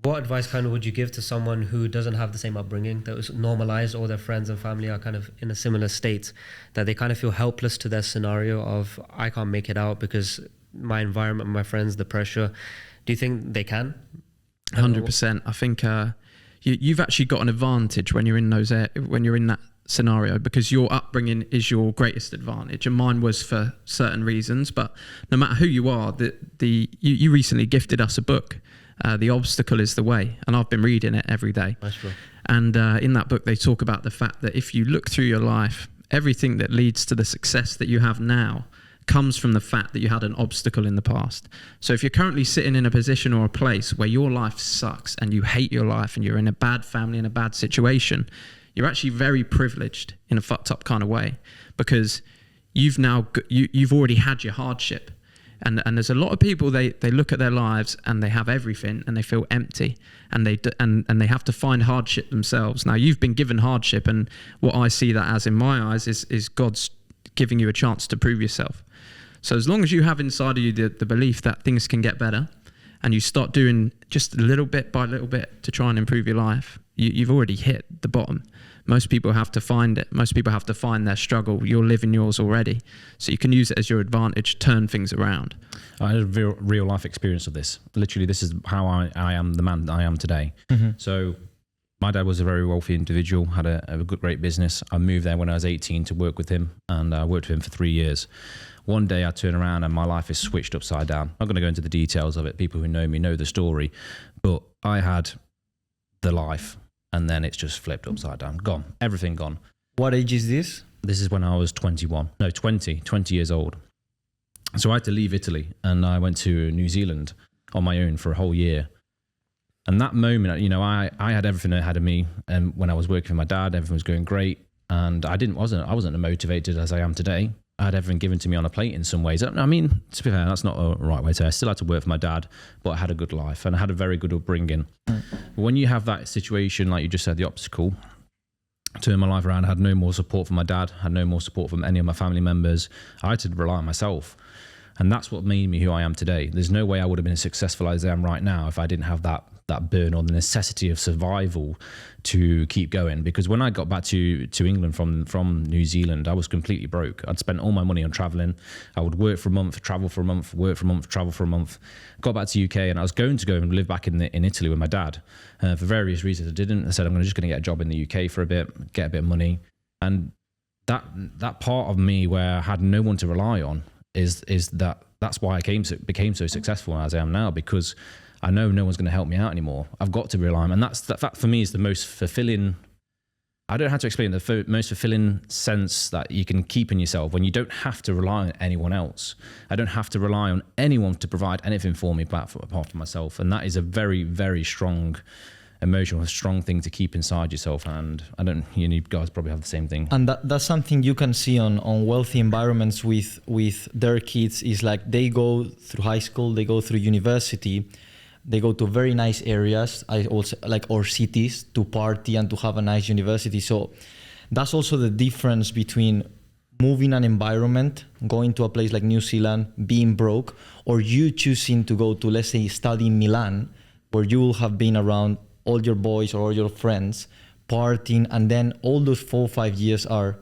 What advice kind of would you give to someone who doesn't have the same upbringing, that was normalized, all their friends and family are kind of in a similar state, that they kind of feel helpless to their scenario of, I can't make it out because my environment, my friends, the pressure. Do you think they can? 100%. I think you've actually got an advantage when you're in that scenario, because your upbringing is your greatest advantage, and mine was for certain reasons. But no matter who you are, you recently gifted us a book. The Obstacle is the Way, and I've been reading it every day. That's true. And in that book, they talk about the fact that if you look through your life, everything that leads to the success that you have now comes from the fact that you had an obstacle in the past. So if you're currently sitting in a position or a place where your life sucks and you hate your life and you're in a bad family, in a bad situation, you're actually very privileged in a fucked up kind of way, because you've already had your hardship. And there's a lot of people, they look at their lives and they have everything and they feel empty, and they have to find hardship themselves. Now, you've been given hardship, and what I see that as in my eyes is God's giving you a chance to prove yourself. So as long as you have inside of you the belief that things can get better, and you start doing just a little bit by little bit to try and improve your life, you've already hit the bottom. Most people have to find it. Most people have to find their struggle. You're living yours already. So you can use it as your advantage, turn things around. I had a real life experience of this. Literally, this is how I am the man that I am today. Mm-hmm. So my dad was a very wealthy individual, had a great business. I moved there when I was 18 to work with him, and I worked with him for 3 years. One day I turn around and my life is switched upside down. I'm not going to go into the details of it. People who know me know the story. But I had the life, and then it's just flipped upside down. Gone. Everything gone. What age is this? This is when I was 20 years old. So I had to leave Italy, and I went to New Zealand on my own for a whole year. And that moment, I had everything ahead of me. And when I was working with my dad, everything was going great. And I wasn't as motivated as I am today. I had everything given to me on a plate in some ways. I mean, to be fair, that's not a right way to say. I still had to work for my dad, but I had a good life and I had a very good upbringing. But when you have that situation, like you just said, the obstacle, turned my life around. I had no more support from my dad, had no more support from any of my family members. I had to rely on myself. And that's what made me who I am today. There's no way I would have been as successful as I am right now if I didn't have that burn or the necessity of survival to keep going. Because when I got back to England from New Zealand, I was completely broke. I'd spent all my money on traveling. I would work for a month, travel for a month, work for a month, travel for a month. Got back to UK, and I was going to go and live back in Italy with my dad. For various reasons I didn't. I said, I'm just going to get a job in the UK for a bit, get a bit of money. And that part of me where I had no one to rely on is that's why I became so successful as I am now, because I know no one's going to help me out anymore. I've got to rely on, and that for me is the most fulfilling. I don't have to explain the most fulfilling sense that you can keep in yourself when you don't have to rely on anyone else. I don't have to rely on anyone to provide anything for me apart from myself, and that is a very, very strong emotional, strong thing to keep inside yourself. And you guys probably have the same thing. And that's something you can see on wealthy environments with their kids, is like they go through high school, they go through university, they go to very nice areas, or cities, to party and to have a nice university. So that's also the difference between moving an environment, going to a place like New Zealand, being broke, or you choosing to go to, let's say, study in Milan, where you will have been around all your boys or all your friends partying, and then all those 4 or 5 years are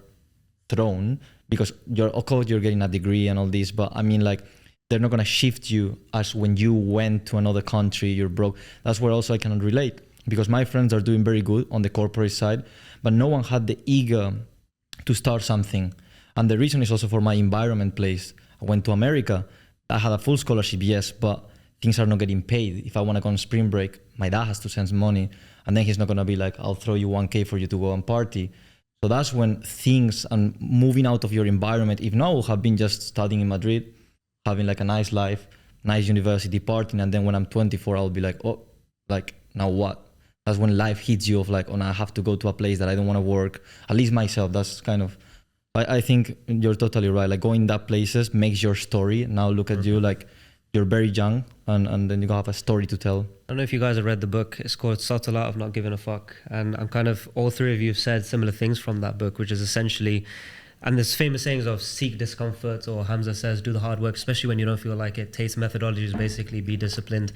thrown because of course you're getting a degree and all this, but I mean, like, they're not going to shift you as when you went to another country, you're broke. That's where also I cannot relate, because my friends are doing very good on the corporate side, but no one had the ego to start something. And the reason is also for my environment place. I went to America, I had a full scholarship, yes, but things are not getting paid. If I want to go on spring break, my dad has to send money, and then he's not going to be like, I'll throw you 1K for you to go and party. So that's when things, and moving out of your environment, if not, I would have been just studying in Madrid, having like a nice life, nice university, partying, and then when I'm 24, I'll be like, oh, like, now what? That's when life hits you of like, oh, now I have to go to a place that I don't want to work, at least myself. That's kind of, I think you're totally right. Like, going that places makes your story. Now look at you, like, you're very young, and then you have a story to tell. I don't know if you guys have read the book. It's called Subtle Art of Not Giving a Fuck. And I'm kind of, all three of you have said similar things from that book, which is essentially, and there's famous sayings of seek discomfort, or Hamza says, do the hard work, especially when you don't feel like it. Tate's methodology is basically be disciplined.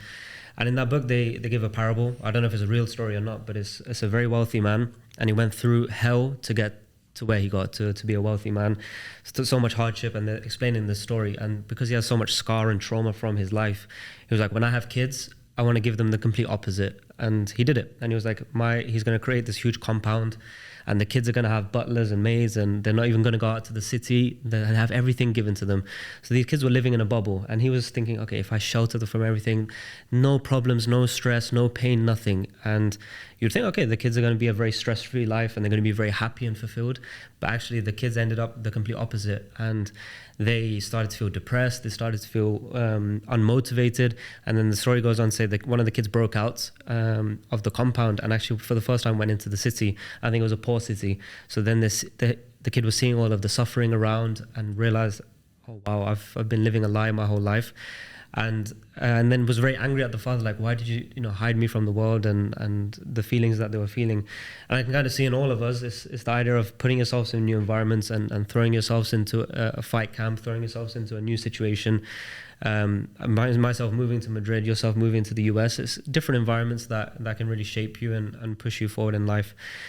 And in that book, they give a parable. I don't know if it's a real story or not, but it's a very wealthy man, and he went through hell to get to where he got to be a wealthy man. So much hardship, and they're explaining the story. And because he has so much scar and trauma from his life, he was like, when I have kids, I want to give them the complete opposite. And he did it. And he was like, he's going to create this huge compound, and the kids are going to have butlers and maids, and they're not even going to go out to the city. They have everything given to them. So these kids were living in a bubble, and he was thinking, okay, if I shelter them from everything, no problems, no stress, no pain, nothing. And you'd think, okay, the kids are going to be a very stress-free life, and they're going to be very happy and fulfilled. But actually, the kids ended up the complete opposite, and they started to feel depressed. They started to feel unmotivated. And then the story goes on to say that one of the kids broke out of the compound, and actually, for the first time, went into the city. I think it was a poor city. So then the kid was seeing all of the suffering around and realized, oh wow, I've been living a lie my whole life. And then was very angry at the father, like, why did you hide me from the world and the feelings that they were feeling. And I can kind of see in all of us, it's the idea of putting yourselves in new environments and throwing yourselves into a fight camp, throwing yourselves into a new situation. Myself moving to Madrid, yourself moving to the US, it's different environments that can really shape you and push you forward in life.